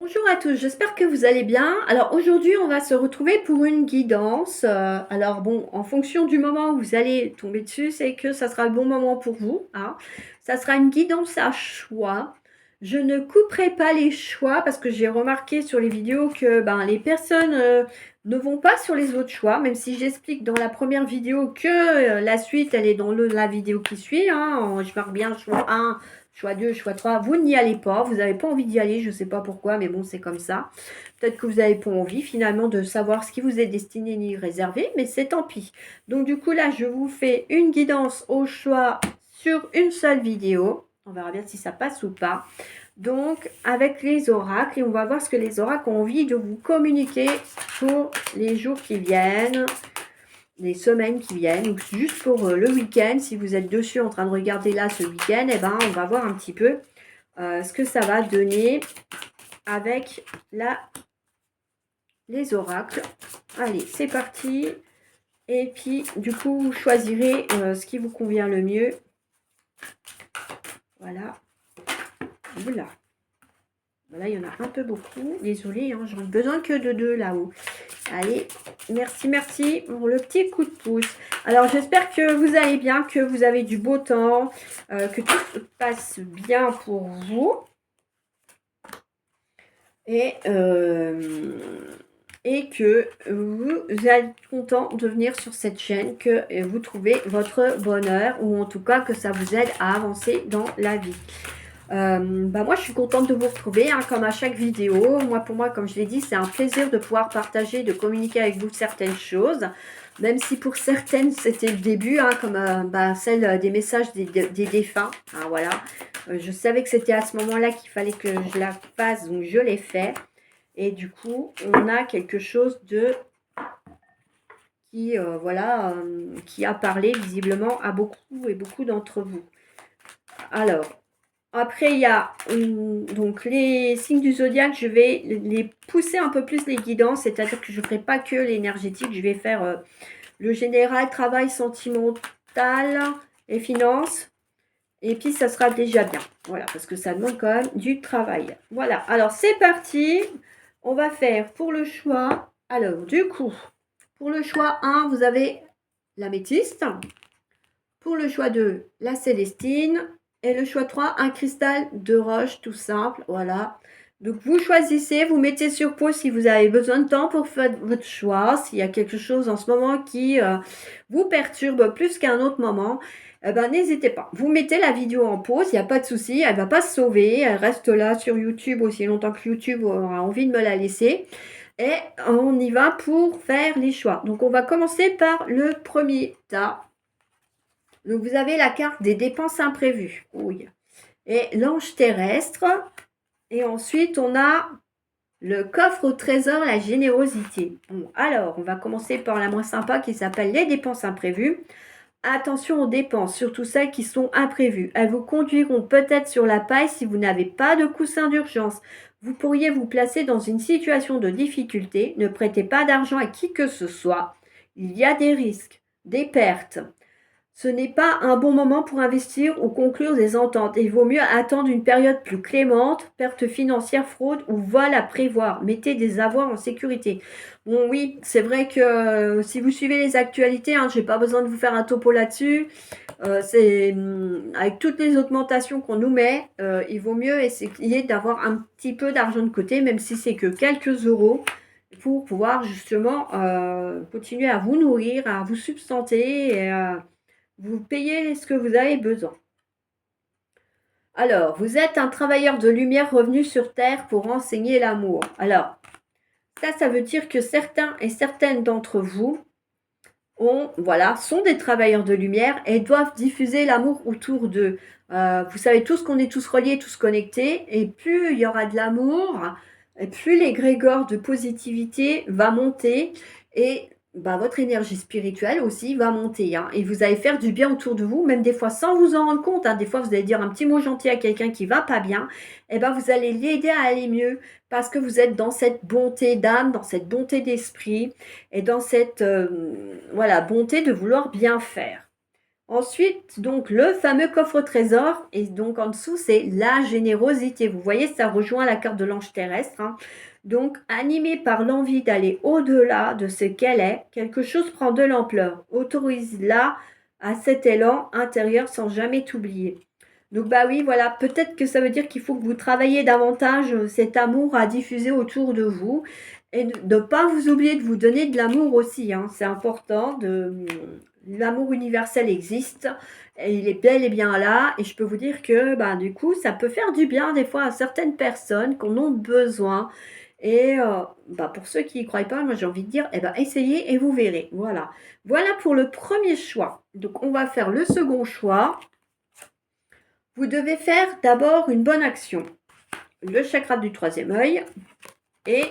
Bonjour à tous, j'espère que vous allez bien. Alors aujourd'hui, on va se retrouver pour une guidance. Alors bon, en fonction du moment où vous allez tomber dessus, c'est que ça sera le bon moment pour vous, hein. Ça sera une guidance à choix. Je ne couperai pas les choix parce que j'ai remarqué sur les vidéos que les personnes ne vont pas sur les autres choix, même si j'explique dans la première vidéo que la suite, elle est dans la vidéo qui suit, hein. Je marque bien choix 1. Choix 2, choix 3, vous n'y allez pas, vous n'avez pas envie d'y aller, je ne sais pas pourquoi, mais bon, c'est comme ça. Peut-être que vous n'avez pas envie finalement de savoir ce qui vous est destiné ni réservé, mais c'est tant pis. Donc du coup, là, je vous fais une guidance au choix sur une seule vidéo. On verra bien si ça passe ou pas. Donc, avec les oracles, et on va voir ce que les oracles ont envie de vous communiquer pour les jours qui viennent, les semaines qui viennent, ou juste pour le week-end. Si vous êtes dessus en train de regarder là ce week-end, eh ben, on va voir un petit peu ce que ça va donner avec les oracles. Allez, c'est parti. Et puis, du coup, vous choisirez ce qui vous convient le mieux. Voilà. Voilà. Voilà, il y en a un peu beaucoup. Désolée, hein, j'en ai besoin que de deux là-haut. Allez, merci pour le petit coup de pouce. Alors, j'espère que vous allez bien, que vous avez du beau temps, que tout se passe bien pour vous. Et que vous êtes content de venir sur cette chaîne, que vous trouvez votre bonheur, ou en tout cas que ça vous aide à avancer dans la vie. Moi, je suis contente de vous retrouver, hein, comme à chaque vidéo. Pour moi, comme je l'ai dit, c'est un plaisir de pouvoir partager, de communiquer avec vous certaines choses. Même si pour certaines, c'était le début, hein, comme celle des messages des défunts. Hein, voilà. Je savais que c'était à ce moment-là qu'il fallait que je la fasse, donc je l'ai fait. Et du coup, on a quelque chose qui a parlé visiblement à beaucoup d'entre vous. Alors, après, il y a donc les signes du zodiaque. Je vais les pousser un peu plus, les guidances, c'est-à-dire que je ne ferai pas que l'énergétique. Je vais faire le général, travail sentimental et finances. Et puis, ça sera déjà bien. Voilà, parce que ça demande quand même du travail. Voilà, alors c'est parti. On va faire pour le choix. Alors, du coup, pour le choix 1, vous avez l'améthyste. Pour le choix 2, la célestine. Et le choix 3, un cristal de roche tout simple. Voilà. Donc, vous choisissez, vous mettez sur pause si vous avez besoin de temps pour faire votre choix. S'il y a quelque chose en ce moment qui vous perturbe plus qu'un autre moment, n'hésitez pas. Vous mettez la vidéo en pause, il n'y a pas de souci. Elle ne va pas se sauver. Elle reste là sur YouTube aussi longtemps que YouTube aura envie de me la laisser. Et on y va pour faire les choix. Donc, on va commencer par le premier tas. Donc, vous avez la carte des dépenses imprévues. Oui. Et l'ange terrestre. Et ensuite, on a le coffre au trésor, la générosité. Bon, alors, on va commencer par la moins sympa qui s'appelle les dépenses imprévues. Attention aux dépenses, surtout celles qui sont imprévues. Elles vous conduiront peut-être sur la paille si vous n'avez pas de coussin d'urgence. Vous pourriez vous placer dans une situation de difficulté. Ne prêtez pas d'argent à qui que ce soit. Il y a des risques, des pertes. Ce n'est pas un bon moment pour investir ou conclure des ententes. Il vaut mieux attendre une période plus clémente, perte financière, fraude ou vol à prévoir. Mettez des avoirs en sécurité. Bon oui, c'est vrai que si vous suivez les actualités, hein, je n'ai pas besoin de vous faire un topo là-dessus. Avec toutes les augmentations qu'on nous met, il vaut mieux essayer d'avoir un petit peu d'argent de côté, même si c'est que quelques euros, pour pouvoir justement continuer à vous nourrir, à vous substanter et vous payez ce que vous avez besoin. Alors, vous êtes un travailleur de lumière revenu sur Terre pour enseigner l'amour. Alors, ça veut dire que certains et certaines d'entre vous sont des travailleurs de lumière et doivent diffuser l'amour autour d'eux. Vous savez tous qu'on est tous reliés, tous connectés, et plus il y aura de l'amour, et plus l'égrégore de positivité va monter, et votre énergie spirituelle aussi va monter. Hein, et vous allez faire du bien autour de vous, même des fois sans vous en rendre compte. Hein, des fois, vous allez dire un petit mot gentil à quelqu'un qui va pas bien, et vous allez l'aider à aller mieux, parce que vous êtes dans cette bonté d'âme, dans cette bonté d'esprit, et dans cette bonté de vouloir bien faire. Ensuite, donc, le fameux coffre-trésor. Et donc, en dessous, c'est la générosité. Vous voyez, ça rejoint la carte de l'ange terrestre, hein. Donc, animé par l'envie d'aller au-delà de ce qu'elle est, quelque chose prend de l'ampleur. Autorise-la à cet élan intérieur sans jamais t'oublier. Donc, bah oui, voilà, peut-être que ça veut dire qu'il faut que vous travailliez davantage cet amour à diffuser autour de vous et de ne pas vous oublier de vous donner de l'amour aussi, hein. C'est important l'amour universel existe, et il est bel et bien là, et je peux vous dire que bah, du coup, ça peut faire du bien des fois à certaines personnes qui en ont besoin. Et bah, pour ceux qui n'y croient pas, moi j'ai envie de dire, eh ben, essayez et vous verrez. Voilà. Voilà pour le premier choix. Donc on va faire le second choix. Vous devez faire d'abord une bonne action. Le chakra du troisième œil et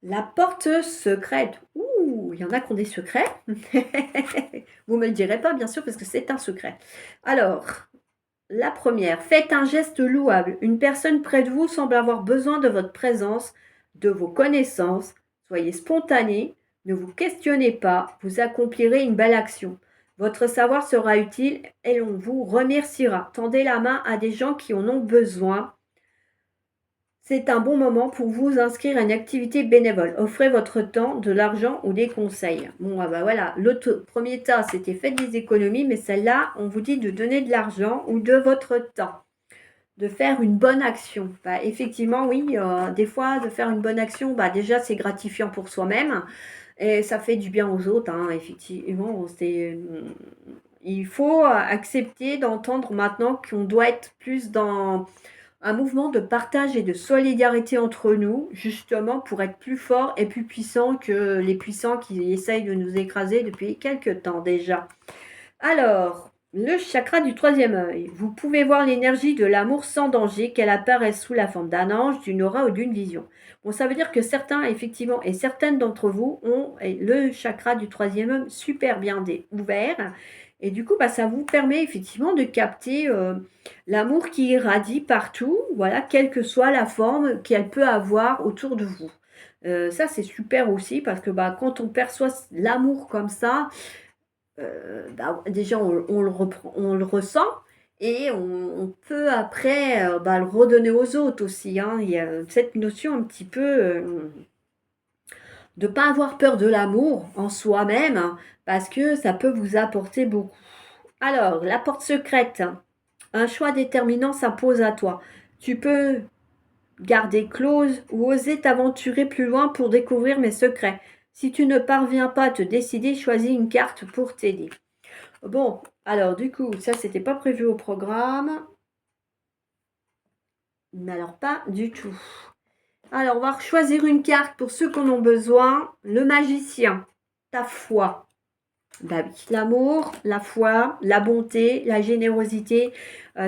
la porte secrète. Ouh, il y en a qui ont des secrets. Vous ne me le direz pas, bien sûr, parce que c'est un secret. Alors, la première, faites un geste louable. Une personne près de vous semble avoir besoin de votre présence, de vos connaissances. Soyez spontané, ne vous questionnez pas, vous accomplirez une belle action. Votre savoir sera utile et on vous remerciera. Tendez la main à des gens qui en ont besoin. C'est un bon moment pour vous inscrire à une activité bénévole. Offrez votre temps, de l'argent ou des conseils. Bon, ah bah voilà, l'autre premier tas, c'était faites des économies, mais celle-là, on vous dit de donner de l'argent ou de votre temps, de faire une bonne action. Bah, effectivement, oui, des fois, de faire une bonne action, bah, déjà, c'est gratifiant pour soi-même et ça fait du bien aux autres, hein, effectivement. Il faut accepter d'entendre maintenant qu'on doit être plus dans un mouvement de partage et de solidarité entre nous, justement pour être plus fort et plus puissant que les puissants qui essayent de nous écraser depuis quelques temps déjà. Alors, le chakra du troisième œil. Vous pouvez voir l'énergie de l'amour sans danger, qu'elle apparaît sous la forme d'un ange, d'une aura ou d'une vision. Bon, ça veut dire que certains, effectivement, et certaines d'entre vous ont le chakra du troisième œil super bien ouvert. Et du coup, bah, ça vous permet effectivement de capter l'amour qui irradie partout, voilà, quelle que soit la forme qu'elle peut avoir autour de vous. Ça, c'est super aussi parce que bah, quand on perçoit l'amour comme ça, bah, déjà on le ressent et on peut après bah, le redonner aux autres aussi, hein. Il y a cette notion un petit peu de ne pas avoir peur de l'amour en soi-même, hein, parce que ça peut vous apporter beaucoup. Alors, la porte secrète, un choix déterminant s'impose à toi. Tu peux garder close ou oser t'aventurer plus loin pour découvrir mes secrets. Si tu ne parviens pas à te décider, choisis une carte pour t'aider. Bon, alors du coup, ça, c'était pas prévu au programme. Mais alors, pas du tout. Alors, on va choisir une carte pour ceux qui en ont besoin. Le magicien, ta foi. Bah oui, l'amour, la foi, la bonté, la générosité.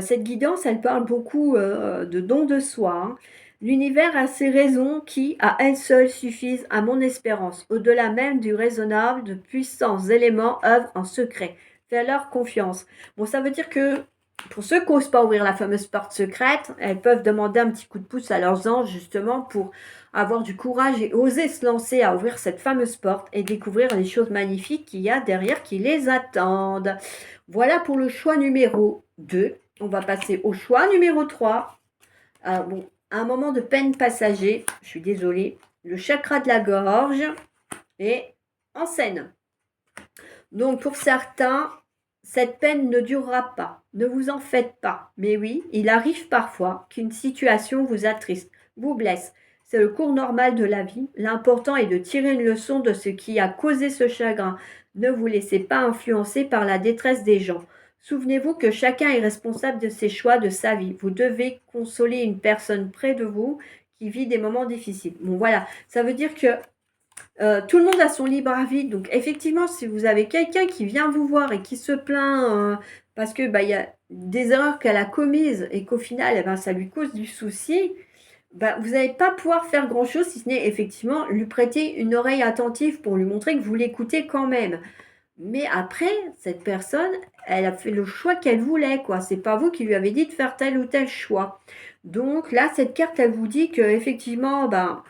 Cette guidance, elle parle beaucoup de don de soi, hein. L'univers a ses raisons qui, à elles seules, suffisent à mon espérance. Au-delà même du raisonnable, de puissants éléments œuvrent en secret. Fais-leur confiance. Bon, ça veut dire que pour ceux qui n'osent pas ouvrir la fameuse porte secrète, elles peuvent demander un petit coup de pouce à leurs anges justement pour avoir du courage et oser se lancer à ouvrir cette fameuse porte et découvrir les choses magnifiques qu'il y a derrière qui les attendent. Voilà pour le choix numéro 2. On va passer au choix numéro 3. Alors bon, un moment de peine passager, je suis désolée, le chakra de la gorge est en scène. Donc pour certains, cette peine ne durera pas. Ne vous en faites pas. Mais oui, il arrive parfois qu'une situation vous attriste, vous blesse. C'est le cours normal de la vie. L'important est de tirer une leçon de ce qui a causé ce chagrin. Ne vous laissez pas influencer par la détresse des gens. Souvenez-vous que chacun est responsable de ses choix, de sa vie. Vous devez consoler une personne près de vous qui vit des moments difficiles. Bon voilà, ça veut dire que tout le monde a son libre arbitre. Donc effectivement, si vous avez quelqu'un qui vient vous voir et qui se plaint parce que bah, y a des erreurs qu'elle a commises et qu'au final, eh ben, ça lui cause du souci, bah, vous n'allez pas pouvoir faire grand-chose si ce n'est effectivement lui prêter une oreille attentive pour lui montrer que vous l'écoutez quand même. Mais après, cette personne, elle a fait le choix qu'elle voulait, quoi. C'est pas vous qui lui avez dit de faire tel ou tel choix. Donc là, cette carte, elle vous dit que effectivement, ben,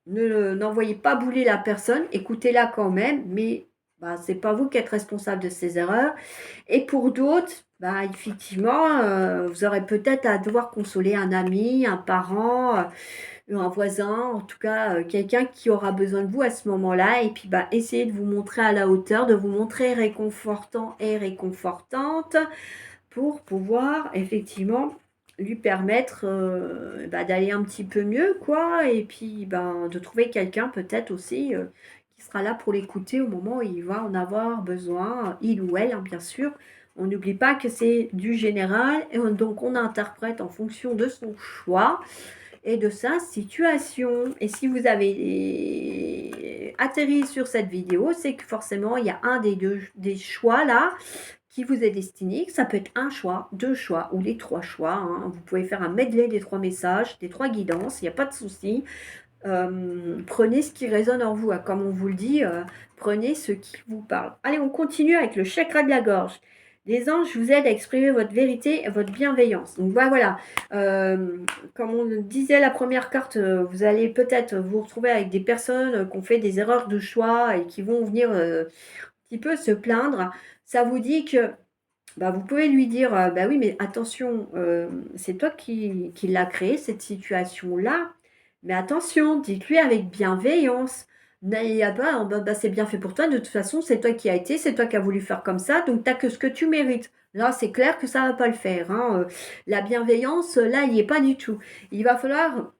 n'envoyez pas bouler la personne, écoutez-la quand même, mais bah, c'est pas vous qui êtes responsable de ces erreurs. Et pour d'autres, bah, effectivement, vous aurez peut-être à devoir consoler un ami, un parent, un voisin, en tout cas, quelqu'un qui aura besoin de vous à ce moment-là. Et puis, bah, essayez de vous montrer à la hauteur, de vous montrer réconfortant et réconfortante pour pouvoir effectivement lui permettre bah, d'aller un petit peu mieux, quoi. Et puis, ben, de trouver quelqu'un peut-être aussi qui sera là pour l'écouter au moment où il va en avoir besoin, il ou elle, hein, bien sûr. On n'oublie pas que c'est du général, et donc on interprète en fonction de son choix et de sa situation. Et si vous avez atterri sur cette vidéo, c'est que forcément, il y a un des choix là qui vous est destiné. Ça peut être un choix, deux choix ou les trois choix, hein. Vous pouvez faire un medley des trois messages, des trois guidances, il n'y a pas de souci. Prenez ce qui résonne en vous, hein. Comme on vous le dit, prenez ce qui vous parle. Allez, on continue avec le chakra de la gorge. Les anges vous aident à exprimer votre vérité et votre bienveillance. Donc voilà, comme on le disait la première carte, vous allez peut-être vous retrouver avec des personnes qui ont fait des erreurs de choix et qui vont venir un petit peu se plaindre. Ça vous dit que bah, vous pouvez lui dire, bah oui, mais attention, c'est toi qui l'as créé, cette situation-là. Mais attention, dites-lui avec bienveillance. Il y a pas, bah, c'est bien fait pour toi, de toute façon, c'est toi qui as été, c'est toi qui as voulu faire comme ça, donc tu n'as que ce que tu mérites. Là, c'est clair que ça ne va pas le faire, hein. La bienveillance, là, il n'y est pas du tout. Il va falloir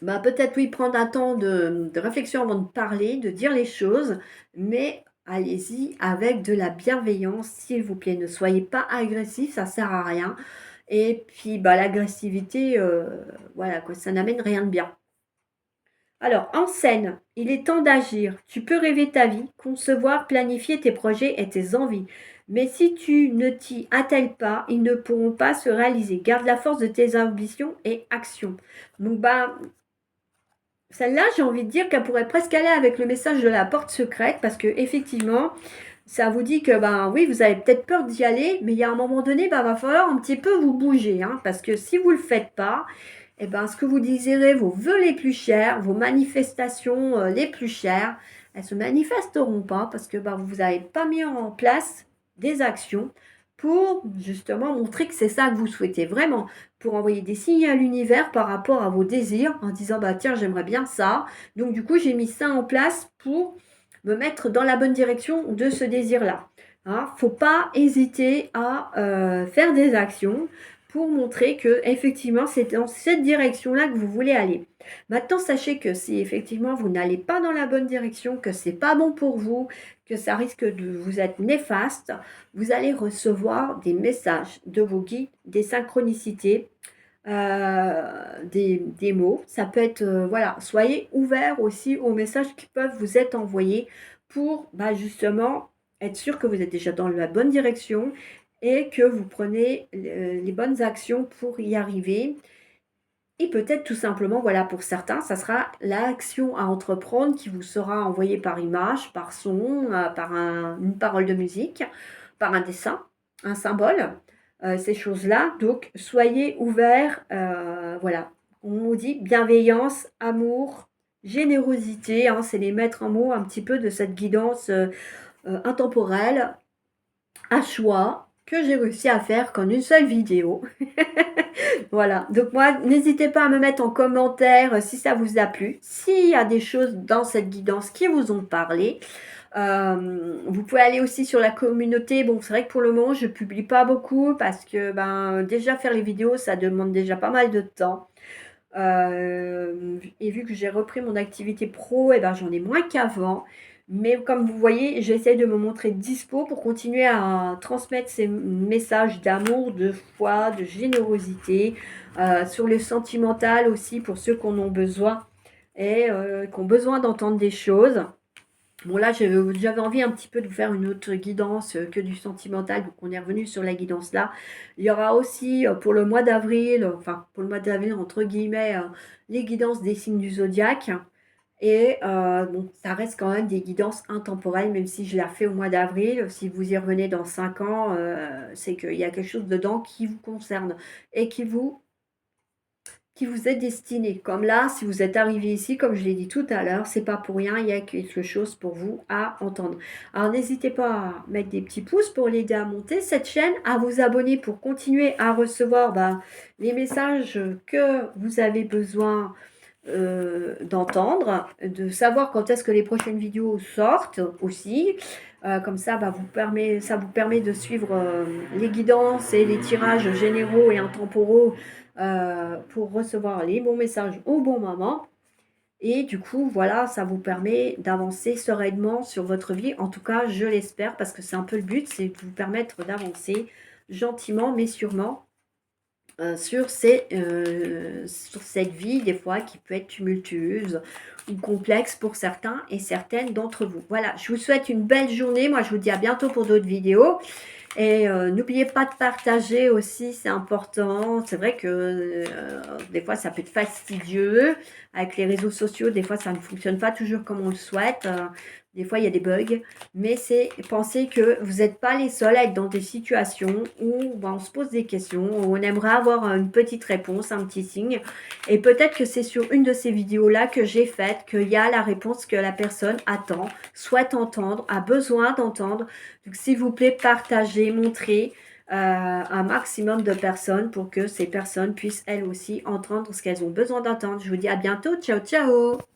bah, peut-être oui, prendre un temps de réflexion avant de parler, de dire les choses, mais allez-y avec de la bienveillance, s'il vous plaît. Ne soyez pas agressif, ça sert à rien. Et puis, bah, l'agressivité, voilà, quoi, ça n'amène rien de bien. Alors, en scène, il est temps d'agir. Tu peux rêver ta vie, concevoir, planifier tes projets et tes envies. Mais si tu ne t'y attelles pas, ils ne pourront pas se réaliser. Garde la force de tes ambitions et actions. Donc, bah, celle-là, j'ai envie de dire qu'elle pourrait presque aller avec le message de la porte secrète parce que effectivement, ça vous dit que ben oui, vous avez peut-être peur d'y aller, mais il y a un moment donné, ben, va falloir un petit peu vous bouger, hein, parce que si vous ne le faites pas, eh ben, ce que vous désirez, vos vœux les plus chers, vos manifestations les plus chères, elles ne se manifesteront pas parce que ben, vous n'avez pas mis en place des actions pour justement montrer que c'est ça que vous souhaitez vraiment, pour envoyer des signes à l'univers par rapport à vos désirs en disant bah tiens j'aimerais bien ça, donc du coup j'ai mis ça en place pour me mettre dans la bonne direction de ce désir-là. Hein, faut pas hésiter à faire des actions pour montrer que effectivement c'est dans cette direction-là que vous voulez aller. Maintenant, sachez que si effectivement vous n'allez pas dans la bonne direction, que c'est pas bon pour vous, que ça risque de vous être néfaste, vous allez recevoir des messages de vos guides, des synchronicités, des mots. Ça peut être, voilà, soyez ouverts aussi aux messages qui peuvent vous être envoyés pour bah, justement être sûr que vous êtes déjà dans la bonne direction et que vous prenez les bonnes actions pour y arriver. Et peut-être tout simplement, voilà, pour certains, ça sera l'action à entreprendre qui vous sera envoyée par image, par son, par une parole de musique, par un dessin, un symbole, ces choses-là. Donc, soyez ouverts, voilà. On nous dit bienveillance, amour, générosité, hein, c'est les mettre en mots un petit peu de cette guidance intemporelle, à choix, que j'ai réussi à faire qu'en une seule vidéo. Voilà, donc moi, n'hésitez pas à me mettre en commentaire si ça vous a plu, s'il y a des choses dans cette guidance qui vous ont parlé. Vous pouvez aller aussi sur la communauté. Bon, c'est vrai que pour le moment, je ne publie pas beaucoup parce que ben, déjà faire les vidéos, ça demande déjà pas mal de temps. Et vu que j'ai repris mon activité pro, et ben, j'en ai moins qu'avant. Mais comme vous voyez, j'essaie de me montrer dispo pour continuer à transmettre ces messages d'amour, de foi, de générosité, sur le sentimental aussi pour ceux qui en ont besoin et qui ont besoin d'entendre des choses. Bon là, j'avais envie un petit peu de vous faire une autre guidance que du sentimental, donc on est revenu sur la guidance là. Il y aura aussi pour le mois d'avril, enfin pour le mois d'avril entre guillemets, les guidances des signes du zodiaque. Et bon, ça reste quand même des guidances intemporelles, même si je la fais au mois d'avril. Si vous y revenez dans 5 ans, c'est qu'il y a quelque chose dedans qui vous concerne et qui vous qui vous est destiné. Comme là, si vous êtes arrivé ici, comme je l'ai dit tout à l'heure, c'est pas pour rien, il y a quelque chose pour vous à entendre. Alors n'hésitez pas à mettre des petits pouces pour l'aider à monter cette chaîne, à vous abonner pour continuer à recevoir les messages que vous avez besoin d'entendre, de savoir quand est-ce que les prochaines vidéos sortent aussi. Comme ça, ça vous permet de suivre les guidances et les tirages généraux et intemporaux pour recevoir les bons messages au bon moment. Et du coup, voilà, ça vous permet d'avancer sereinement sur votre vie. En tout cas, je l'espère, parce que c'est un peu le but, c'est de vous permettre d'avancer gentiment, mais sûrement sur cette vie, des fois, qui peut être tumultueuse ou complexe pour certains et certaines d'entre vous. Voilà, je vous souhaite une belle journée. Moi, je vous dis à bientôt pour d'autres vidéos. Et n'oubliez pas de partager aussi, c'est important. C'est vrai que des fois, ça peut être fastidieux avec les réseaux sociaux. Des fois, ça ne fonctionne pas toujours comme on le souhaite. Des fois, il y a des bugs. Mais c'est penser que vous n'êtes pas les seuls à être dans des situations où on se pose des questions, où on aimerait avoir une petite réponse, un petit signe. Et peut-être que c'est sur une de ces vidéos-là que j'ai faite qu'il y a la réponse que la personne attend, souhaite entendre, a besoin d'entendre. Donc, s'il vous plaît, partagez, montrez un maximum de personnes pour que ces personnes puissent elles aussi entendre ce qu'elles ont besoin d'entendre. Je vous dis à bientôt. Ciao, ciao!